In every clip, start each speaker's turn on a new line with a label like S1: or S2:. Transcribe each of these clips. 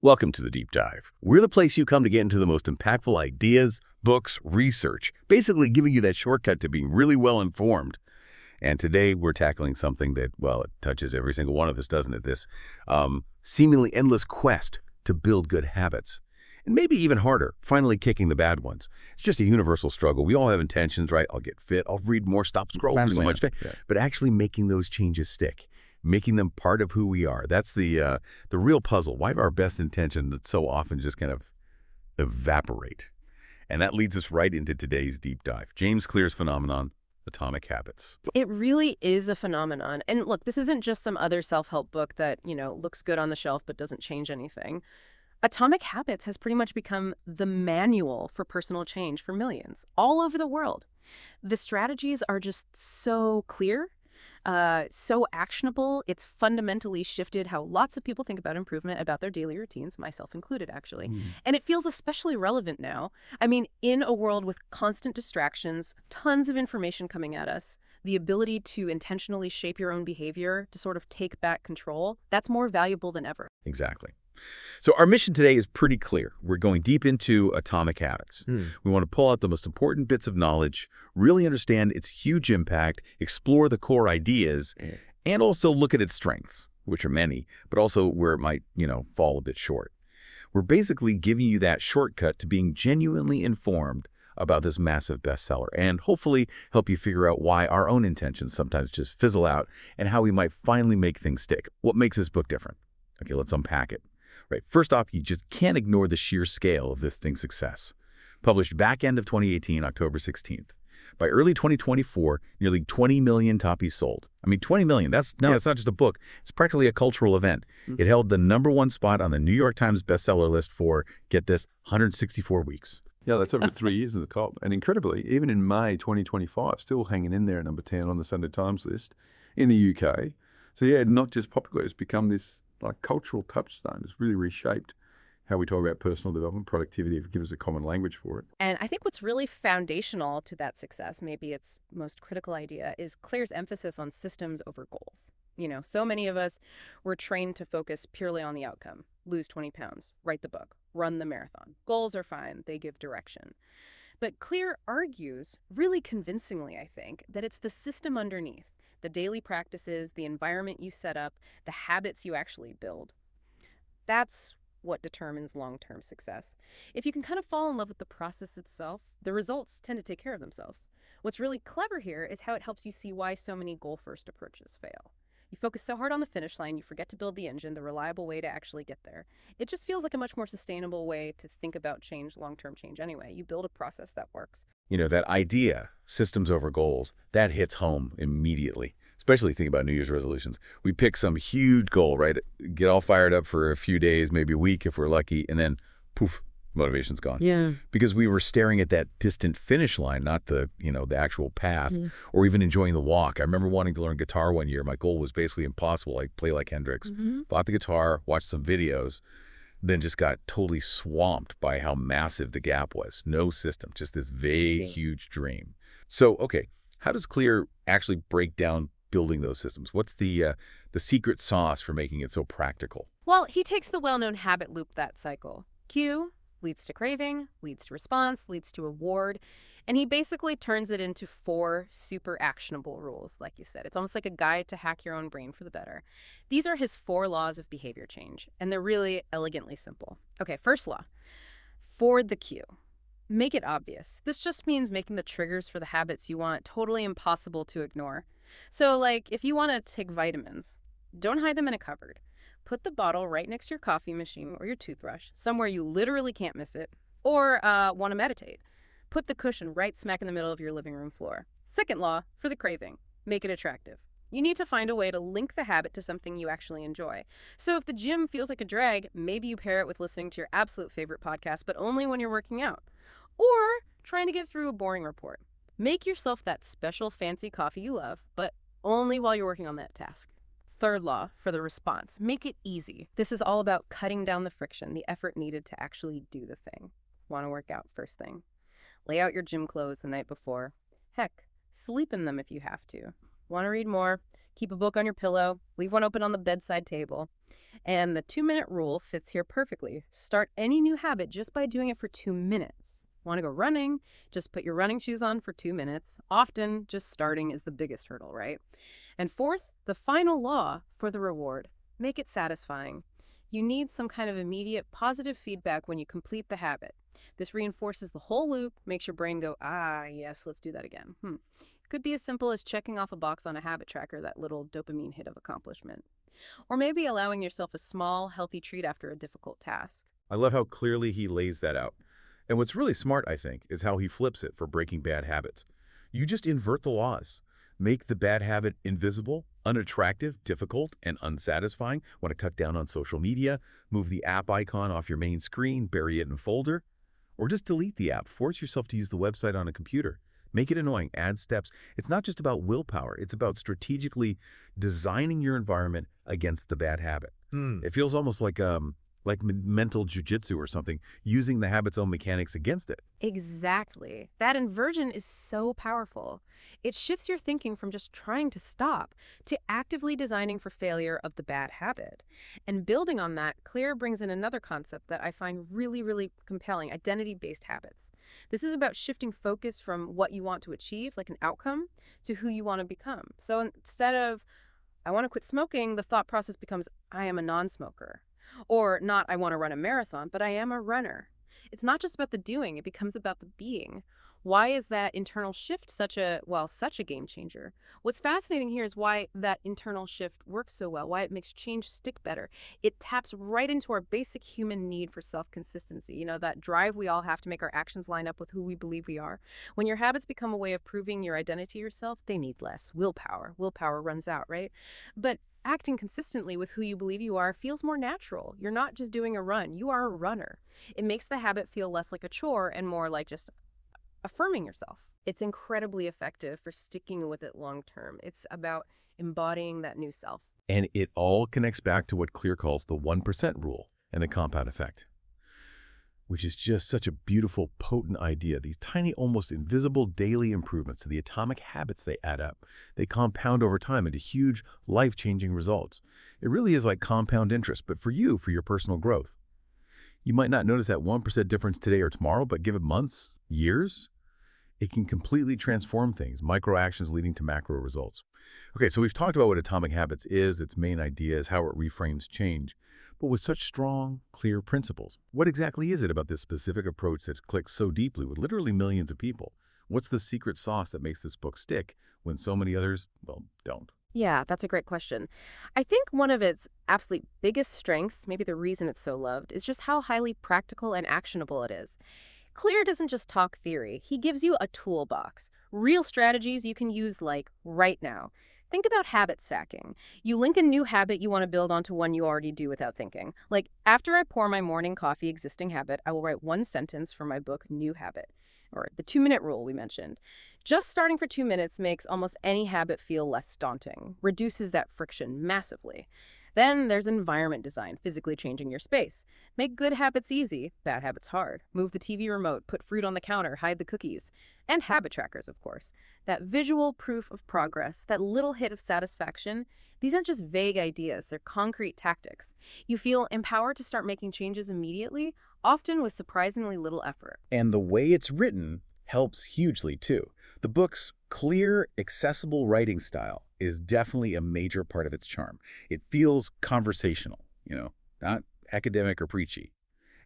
S1: Welcome to The Deep Dive. We're the place you come to get into the most impactful ideas, books, research, basically giving you that shortcut to being really well informed. And today we're tackling something that, well, it touches every single one of us, doesn't it? This seemingly endless quest to build good habits. And maybe even harder, finally kicking the bad ones. It's just a universal struggle. We all have intentions, right? I'll get fit, I'll read more, stop scrolling so much. Yeah. But actually making those changes stick, making them part of who we are. That's the real puzzle. Why have our best intentions so often just kind of evaporate? And that leads us right into today's deep dive. James Clear's phenomenon, atomic habits.
S2: It really is a phenomenon. And look, this isn't just some other self-help book that, looks good on the shelf but doesn't change anything. Atomic Habits has pretty much become the manual for personal change for millions all over the world. The strategies are just so clear, so actionable. It's fundamentally shifted how lots of people think about improvement, about their daily routines, myself included, actually. And it feels especially relevant now. I mean, in a world with constant distractions, tons of information coming at us, the ability to intentionally shape your own behavior, to sort of take back control, that's more valuable than ever.
S1: Exactly. So our mission today is pretty clear. We're going deep into atomic habits. We want to pull out the most important bits of knowledge, really understand its huge impact, explore the core ideas, and also look at its strengths, which are many, but also where it might, fall a bit short. We're basically giving you that shortcut to being genuinely informed about this massive bestseller and hopefully help you figure out why our own intentions sometimes just fizzle out and how we might finally make things stick. What makes this book different? Okay, let's unpack it. Right. First off, you just can't ignore the sheer scale of this thing's success. Published back end of 2018, October 16th. By early 2024, nearly 20 million copies sold. I mean, 20 million, that's not just a book. It's practically a cultural event. It held the #1 spot on the New York Times bestseller list for, get this, 164 weeks.
S3: Yeah, that's over 3 years in the top. And incredibly, even in May 2025, still hanging in there at number 10 on the Sunday Times list in the UK. So yeah, not just popular, it's become this cultural touchstone. It's really reshaped how we talk about personal development, productivity, if it gives us a common language for it.
S2: And I think what's really foundational to that success, maybe its most critical idea, is Clear's emphasis on systems over goals. So many of us were trained to focus purely on the outcome. Lose 20 pounds, write the book, run the marathon. Goals are fine, they give direction. But Clear argues, really convincingly, I think, that it's the system underneath. The daily practices, the environment you set up, the habits you actually build. That's what determines long-term success. If you can kind of fall in love with the process itself, the results tend to take care of themselves. What's really clever here is how it helps you see why so many goal-first approaches fail. You focus so hard on the finish line, you forget to build the engine, the reliable way to actually get there. It just feels like a much more sustainable way to think about change, long-term change anyway. You build a process that works.
S1: That idea, systems over goals, that hits home immediately. Especially think about New Year's resolutions. We pick some huge goal, right? Get all fired up for a few days, maybe a week if we're lucky, and then poof, motivation's gone.
S2: Yeah.
S1: Because we were staring at that distant finish line, not the, the actual path, or even enjoying the walk. I remember wanting to learn guitar one year. My goal was basically impossible. I play like Hendrix. Bought the guitar, watched some videos, then just got totally swamped by how massive the gap was. No system, just this vague, huge dream. So, okay, how does Clear actually break down building those systems? What's the secret sauce for making it so practical?
S2: Well, he takes the well-known habit loop, that cycle. Cue leads to craving, leads to response, leads to reward. And he basically turns it into 4 super actionable rules, like you said. It's almost like a guide to hack your own brain for the better. These are his 4 laws of behavior change, and they're really elegantly simple. Okay, first law, forward the cue. Make it obvious. This just means making the triggers for the habits you want totally impossible to ignore. So, if you want to take vitamins, don't hide them in a cupboard. Put the bottle right next to your coffee machine or your toothbrush, somewhere you literally can't miss it. Or want to meditate. Put the cushion right smack in the middle of your living room floor. Second law, for the craving, make it attractive. You need to find a way to link the habit to something you actually enjoy. So if the gym feels like a drag, maybe you pair it with listening to your absolute favorite podcast, but only when you're working out. Or trying to get through a boring report. Make yourself that special fancy coffee you love, but only while you're working on that task. Third law, for the response, make it easy. This is all about cutting down the friction, the effort needed to actually do the thing. Want to work out first thing. Lay out your gym clothes the night before. Heck, sleep in them if you have to. Want to read more? Keep a book on your pillow. Leave one open on the bedside table. And the 2-minute rule fits here perfectly. Start any new habit just by doing it for 2 minutes. Want to go running? Just put your running shoes on for 2 minutes. Often, just starting is the biggest hurdle, right? And fourth, the final law for the reward. Make it satisfying. You need some kind of immediate positive feedback when you complete the habit. This reinforces the whole loop, makes your brain go, ah, yes, let's do that again. Could be as simple as checking off a box on a habit tracker, that little dopamine hit of accomplishment. Or maybe allowing yourself a small, healthy treat after a difficult task.
S1: I love how clearly he lays that out. And what's really smart, I think, is how he flips it for breaking bad habits. You just invert the laws. Make the bad habit invisible, unattractive, difficult, and unsatisfying. Want to cut down on social media? Move the app icon off your main screen, bury it in a folder? Or just delete the app. Force yourself to use the website on a computer. Make it annoying. Add steps. It's not just about willpower. It's about strategically designing your environment against the bad habit. It feels almost like mental jujitsu or something, using the habit's own mechanics against it.
S2: Exactly. That inversion is so powerful. It shifts your thinking from just trying to stop to actively designing for failure of the bad habit. And building on that, Clear brings in another concept that I find really, really compelling: identity-based habits. This is about shifting focus from what you want to achieve, like an outcome, to who you want to become. So instead of, I want to quit smoking, the thought process becomes, I am a non-smoker. Or not, I want to run a marathon, but I am a runner. It's not just about the doing, it becomes about the being. Why is that internal shift such a game changer? What's fascinating here is why that internal shift works so well, why it makes change stick better. It taps right into our basic human need for self-consistency, that drive we all have to make our actions line up with who we believe we are. When your habits become a way of proving your identity to yourself, they need less willpower. Willpower runs out, right? But acting consistently with who you believe you are feels more natural. You're not just doing a run, you are a runner. It makes the habit feel less like a chore and more like just affirming yourself. It's incredibly effective for sticking with it long term. It's about embodying that new self.
S1: And it all connects back to what Clear calls the 1% rule and the compound effect, which is just such a beautiful, potent idea. These tiny, almost invisible daily improvements to the atomic habits they add up. They compound over time into huge, life-changing results. It really is like compound interest, but for you, for your personal growth. You might not notice that 1% difference today or tomorrow, but give it months, years, it can completely transform things, micro actions leading to macro results. Okay, so we've talked about what Atomic Habits is, its main ideas, how it reframes change, but with such strong, clear principles. What exactly is it about this specific approach that's clicked so deeply with literally millions of people? What's the secret sauce that makes this book stick when so many others, well, don't?
S2: Yeah, that's a great question. I think one of its absolute biggest strengths, maybe the reason it's so loved, is just how highly practical and actionable it is. Clear doesn't just talk theory. He gives you a toolbox, real strategies you can use like right now. Think about habit stacking. You link a new habit you want to build onto one you already do without thinking. Like, after I pour my morning coffee existing habit, I will write one sentence for my book, New Habit, or the 2-minute rule we mentioned. Just starting for 2 minutes makes almost any habit feel less daunting, reduces that friction massively. Then there's environment design, physically changing your space. Make good habits easy, bad habits hard. Move the TV remote, put fruit on the counter, hide the cookies. And habit trackers, of course. That visual proof of progress, that little hit of satisfaction, these aren't just vague ideas, they're concrete tactics. You feel empowered to start making changes immediately, often with surprisingly little effort.
S1: And the way it's written helps hugely, too. The book's clear, accessible writing style is definitely a major part of its charm. It feels conversational, not academic or preachy.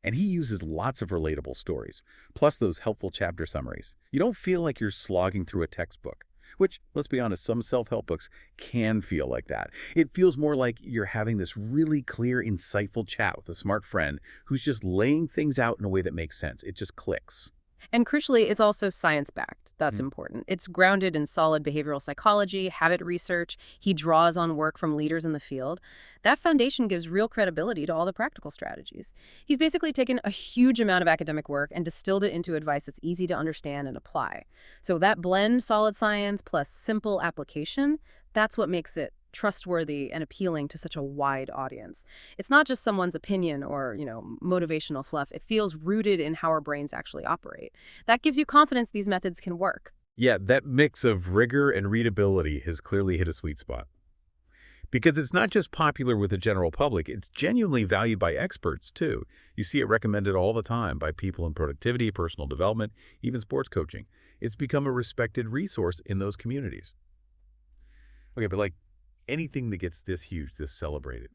S1: And he uses lots of relatable stories, plus those helpful chapter summaries. You don't feel like you're slogging through a textbook, which, let's be honest, some self-help books can feel like that. It feels more like you're having this really clear, insightful chat with a smart friend who's just laying things out in a way that makes sense. It just clicks.
S2: And crucially, it's also science-backed. That's important. It's grounded in solid behavioral psychology, habit research. He draws on work from leaders in the field. That foundation gives real credibility to all the practical strategies. He's basically taken a huge amount of academic work and distilled it into advice that's easy to understand and apply. So that blend, solid science plus simple application, that's what makes it trustworthy and appealing to such a wide audience. It's not just someone's opinion or, motivational fluff. It feels rooted in how our brains actually operate. That gives you confidence these methods can work.
S1: Yeah, that mix of rigor and readability has clearly hit a sweet spot. Because it's not just popular with the general public, it's genuinely valued by experts, too. You see it recommended all the time by people in productivity, personal development, even sports coaching. It's become a respected resource in those communities. Okay, but like anything that gets this huge, this celebrated,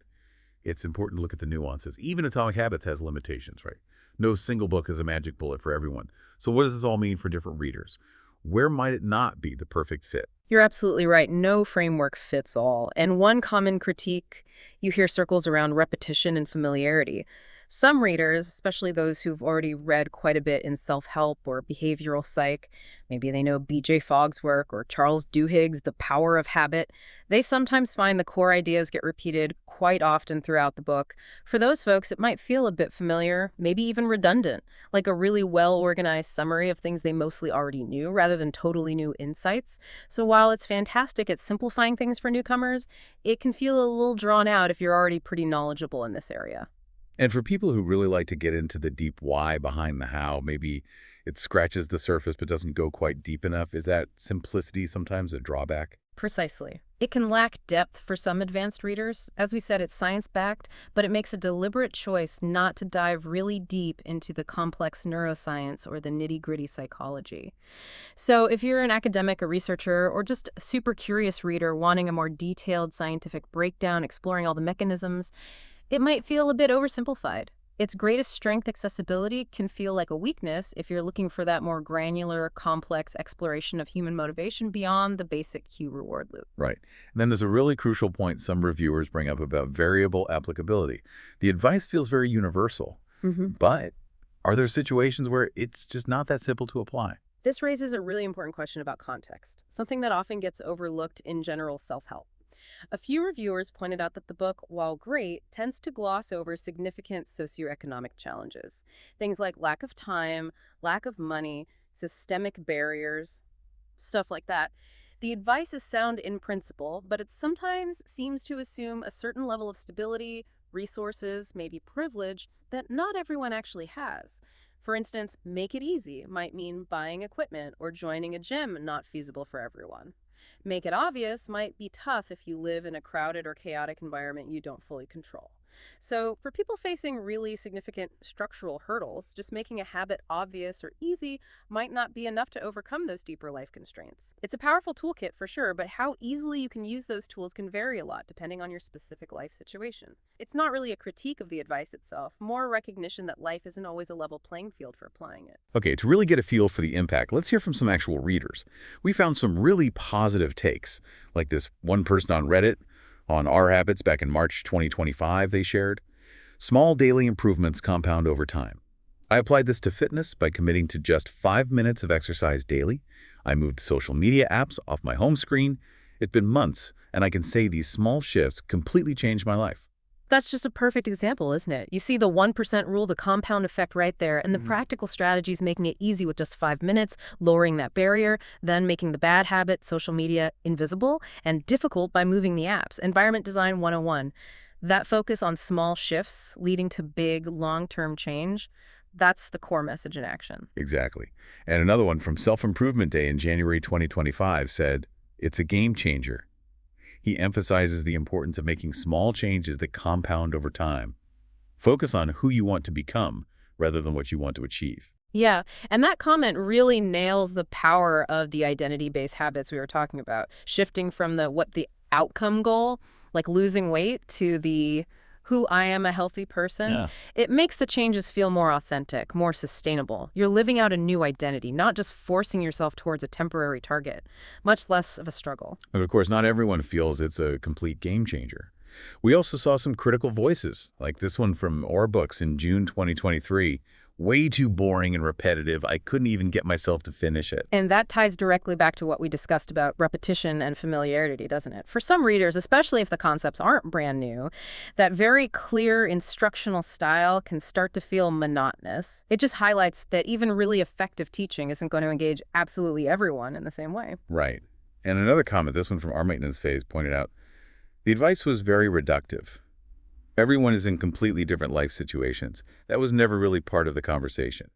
S1: it's important to look at the nuances. Even Atomic Habits has limitations, right? No single book is a magic bullet for everyone. So what does this all mean for different readers? Where might it not be the perfect fit?
S2: You're absolutely right. No framework fits all. And one common critique you hear circles around repetition and familiarity. Some readers, especially those who've already read quite a bit in self-help or behavioral psych, maybe they know B.J. Fogg's work or Charles Duhigg's The Power of Habit, they sometimes find the core ideas get repeated quite often throughout the book. For those folks, it might feel a bit familiar, maybe even redundant, like a really well-organized summary of things they mostly already knew rather than totally new insights. So while it's fantastic at simplifying things for newcomers, it can feel a little drawn out if you're already pretty knowledgeable in this area.
S1: And for people who really like to get into the deep why behind the how, maybe it scratches the surface but doesn't go quite deep enough, is that simplicity sometimes a drawback?
S2: Precisely. It can lack depth for some advanced readers. As we said, it's science-backed, but it makes a deliberate choice not to dive really deep into the complex neuroscience or the nitty-gritty psychology. So if you're an academic, a researcher, or just a super curious reader wanting a more detailed scientific breakdown, exploring all the mechanisms, it might feel a bit oversimplified. Its greatest strength, accessibility, can feel like a weakness if you're looking for that more granular, complex exploration of human motivation beyond the basic cue-reward loop.
S1: Right. And then there's a really crucial point some reviewers bring up about variable applicability. The advice feels very universal, but are there situations where it's just not that simple to apply?
S2: This raises a really important question about context, something that often gets overlooked in general self-help. A few reviewers pointed out that the book, while great, tends to gloss over significant socioeconomic challenges. Things like lack of time, lack of money, systemic barriers, stuff like that. The advice is sound in principle, but it sometimes seems to assume a certain level of stability, resources, maybe privilege, that not everyone actually has. For instance, make it easy might mean buying equipment or joining a gym not feasible for everyone. Make it obvious might be tough if you live in a crowded or chaotic environment you don't fully control. So for people facing really significant structural hurdles, just making a habit obvious or easy might not be enough to overcome those deeper life constraints. It's a powerful toolkit for sure, but how easily you can use those tools can vary a lot depending on your specific life situation. It's not really a critique of the advice itself, more a recognition that life isn't always a level playing field for applying it.
S1: Okay, to really get a feel for the impact, let's hear from some actual readers. We found some really positive takes, like this one person on Reddit on Our Habits back in March 2025 they shared. Small daily improvements compound over time. I applied this to fitness by committing to just 5 minutes of exercise daily. I moved social media apps off my home screen. It's been months, and I can say these small shifts completely changed my life.
S2: That's just a perfect example, isn't it? You see the 1% rule, the compound effect right there, and the practical strategies making it easy with just 5 minutes, lowering that barrier, then making the bad habit, social media, invisible and difficult by moving the apps. Environment Design 101. That focus on small shifts leading to big, long-term change, that's the core message in action.
S1: Exactly. And another one from Self-Improvement Day in January 2025 said, "It's a game changer." He emphasizes the importance of making small changes that compound over time. Focus on who you want to become rather than what you want to achieve.
S2: Yeah, and that comment really nails the power of the identity-based habits we were talking about, shifting from the outcome goal, like losing weight, to the who I am a healthy person.
S1: Yeah.
S2: It makes the changes feel more authentic, more sustainable. You're living out a new identity, not just forcing yourself towards a temporary target, much less of a struggle.
S1: And of course, not everyone feels it's a complete game changer. We also saw some critical voices, like this one from Our Books in June 2023. Way too boring and repetitive. I couldn't even get myself to finish it.
S2: And that ties directly back to what we discussed about repetition and familiarity, doesn't it? For some readers, especially if the concepts aren't brand new, that very clear instructional style can start to feel monotonous. It just highlights that even really effective teaching isn't going to engage absolutely everyone in the same way.
S1: Right. And another comment, this one from Our Maintenance Phase, pointed out, the advice was very reductive. Everyone is in completely different life situations. That was never really part of the conversation.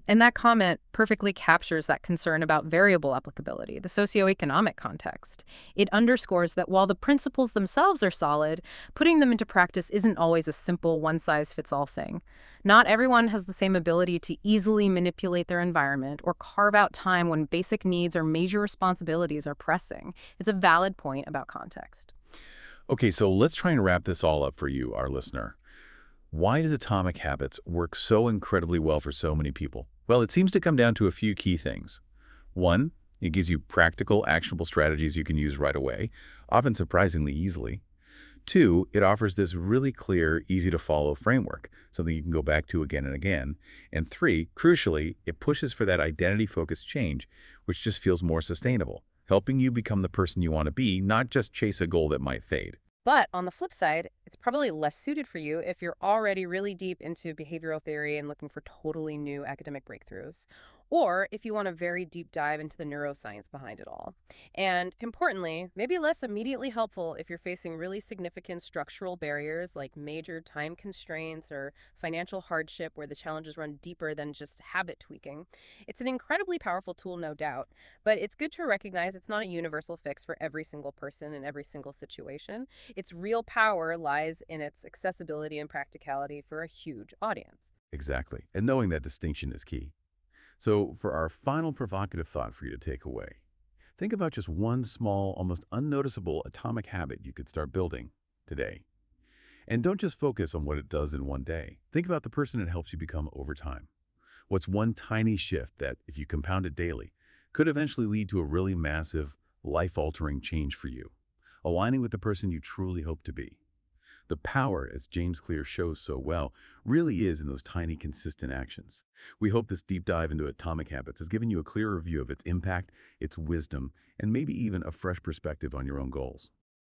S2: And that comment perfectly captures that concern about variable applicability, the socioeconomic context. It underscores that while the principles themselves are solid, putting them into practice isn't always a simple one-size-fits-all thing. Not everyone has the same ability to easily manipulate their environment or carve out time when basic needs or major responsibilities are pressing. It's a valid point about context.
S1: Okay, so let's try and wrap this all up for you, our listener. Why does Atomic Habits work so incredibly well for so many people? Well, it seems to come down to a few key things. One, it gives you practical, actionable strategies you can use right away, often surprisingly easily. Two, it offers this really clear, easy-to-follow framework, something you can go back to again and again. And three, crucially, it pushes for that identity-focused change, which just feels more sustainable, helping you become the person you want to be, not just chase a goal that might fade.
S2: But on the flip side, it's probably less suited for you if you're already really deep into behavioral theory and looking for totally new academic breakthroughs, or if you want a very deep dive into the neuroscience behind it all. And importantly, maybe less immediately helpful if you're facing really significant structural barriers like major time constraints or financial hardship where the challenges run deeper than just habit tweaking. It's an incredibly powerful tool, no doubt, but it's good to recognize it's not a universal fix for every single person in every single situation. Its real power lies in its accessibility and practicality for a huge audience.
S1: Exactly. And knowing that distinction is key. So for our final provocative thought for you to take away, think about just one small, almost unnoticeable atomic habit you could start building today. And don't just focus on what it does in one day. Think about the person it helps you become over time. What's one tiny shift that, if you compound it daily, could eventually lead to a really massive, life-altering change for you, aligning with the person you truly hope to be. The power, as James Clear shows so well, really is in those tiny, consistent actions. We hope this deep dive into Atomic Habits has given you a clearer view of its impact, its wisdom, and maybe even a fresh perspective on your own goals.